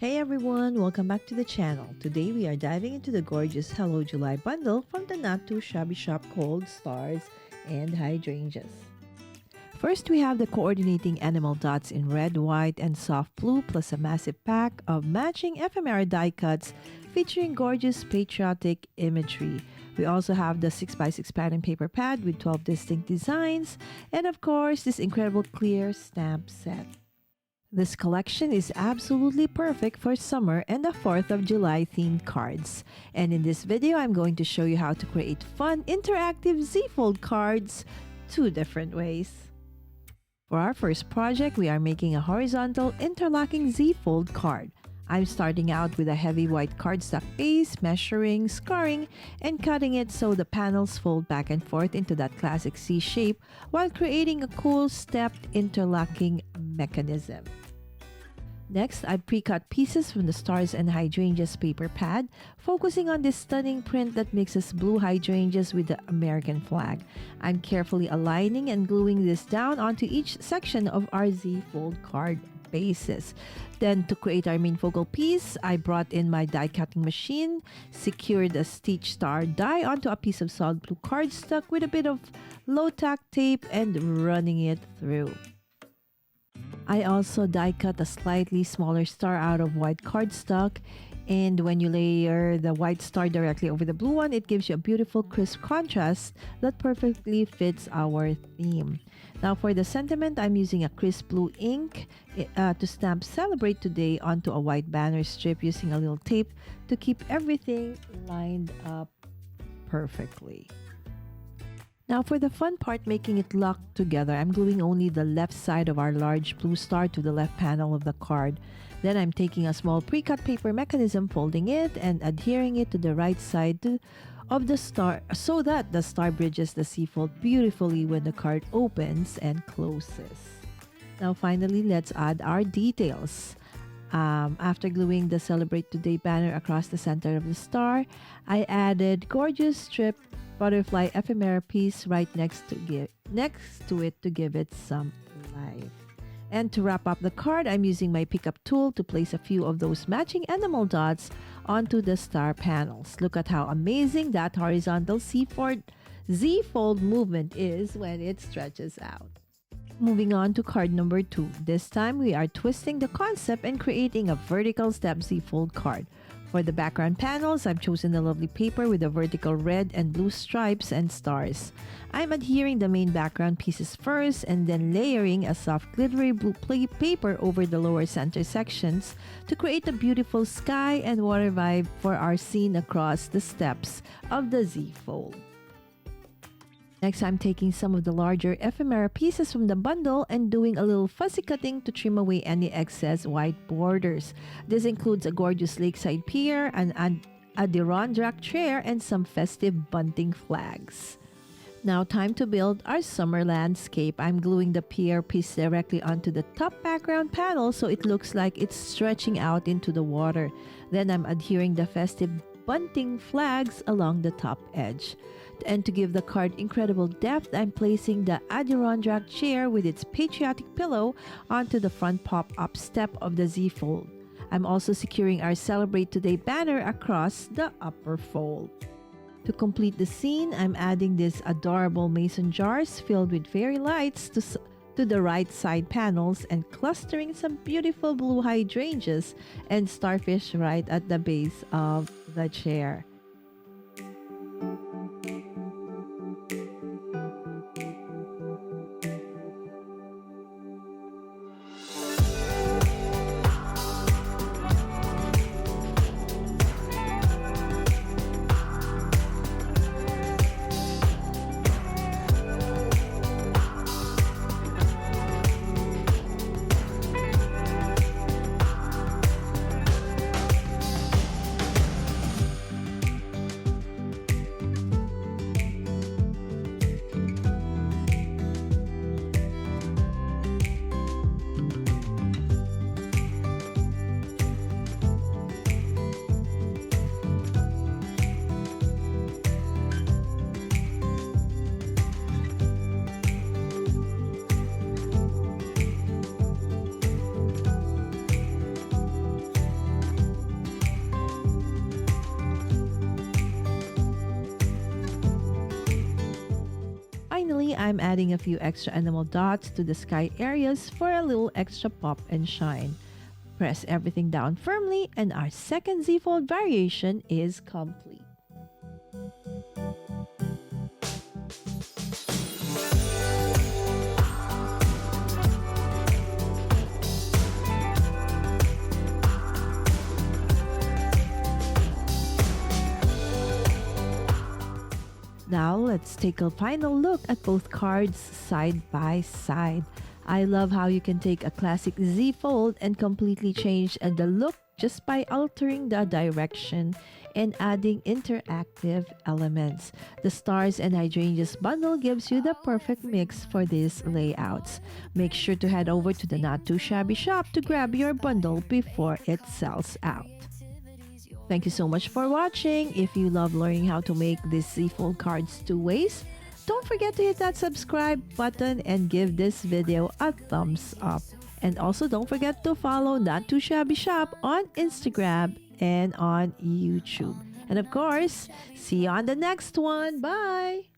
Hey everyone, welcome back to the channel. Today we are diving into the gorgeous Hello July bundle from the not too shabby shop called Stars and Hydrangeas. First, we have the coordinating enamel dots in red, white, and soft blue, plus a massive pack of matching ephemera die cuts featuring gorgeous patriotic imagery. We also have the 6x6 pattern paper pad with 12 distinct designs, and of course, this incredible clear stamp set. This collection is absolutely perfect for summer and the 4th of July themed cards. And in this video, I'm going to show you how to create fun interactive Z-Fold cards two different ways. For our first project, we are making a horizontal interlocking Z-Fold card. I'm starting out with a heavy white cardstock base, measuring, scoring, and cutting it so the panels fold back and forth into that classic C shape while creating a cool stepped interlocking mechanism. Next, I pre-cut pieces from the Stars and Hydrangeas paper pad, focusing on this stunning print that mixes blue hydrangeas with the American flag. I'm carefully aligning and gluing this down onto each section of our Z-Fold card bases. Then, to create our main focal piece, I brought in my die cutting machine, secured a stitch star die onto a piece of solid blue cardstock with a bit of low-tack tape and running it through. I also die cut a slightly smaller star out of white cardstock, and when you layer the white star directly over the blue one, it gives you a beautiful crisp contrast that perfectly fits our theme. Now for the sentiment, I'm using a crisp blue ink to stamp Celebrate Today onto a white banner strip using a little tape to keep everything lined up perfectly. Now for the fun part, making it lock together, I'm gluing only the left side of our large blue star to the left panel of the card. Then I'm taking a small pre-cut paper mechanism, folding it and adhering it to the right side of the star so that the star bridges the Z-fold beautifully when the card opens and closes. Now finally, let's add our details. After gluing the Celebrate Today banner across the center of the star, I added gorgeous strip butterfly ephemera piece right next to it to give it some life. And to wrap up the card, I'm using my pickup tool to place a few of those matching enamel dots onto the star panels. Look at how amazing that horizontal Z-fold movement is when it stretches out. Moving on to card number 2. This time we are twisting the concept and creating a vertical step Z-fold card. For the background panels, I've chosen a lovely paper with the vertical red and blue stripes and stars. I'm adhering the main background pieces first and then layering a soft glittery blue paper over the lower center sections to create a beautiful sky and water vibe for our scene across the steps of the Z-fold. Next, I'm taking some of the larger ephemera pieces from the bundle and doing a little fussy cutting to trim away any excess white borders. This includes a gorgeous Lakeside Pier, an Adirondack chair, and some festive bunting flags. Now, time to build our summer landscape. I'm gluing the Pier piece directly onto the top background panel so it looks like it's stretching out into the water. Then I'm adhering the festive bunting flags along the top edge. And to give the card incredible depth, I'm placing the Adirondack chair with its patriotic pillow onto the front pop-up step of the Z-fold. I'm also securing our Celebrate Today banner across the upper fold. To complete the scene, I'm adding these adorable mason jars filled with fairy lights to the right side panels and clustering some beautiful blue hydrangeas and starfish right at the base of the chair. Finally, I'm adding a few extra enamel dots to the sky areas for a little extra pop and shine. Press everything down firmly and our second Z-fold variation is complete. Now let's take a final look at both cards side by side. I love how you can take a classic Z-fold and completely change the look just by altering the direction and adding interactive elements. The Stars and Hydrangeas bundle gives you the perfect mix for these layouts. Make sure to head over to the Not Too Shabby shop to grab your bundle before it sells out. Thank you so much for watching. If you love learning how to make these Z-fold cards two ways, don't forget to hit that subscribe button and give this video a thumbs up. And also don't forget to follow Not Too Shabby Shop on Instagram and on YouTube. And of course, see you on the next one. Bye!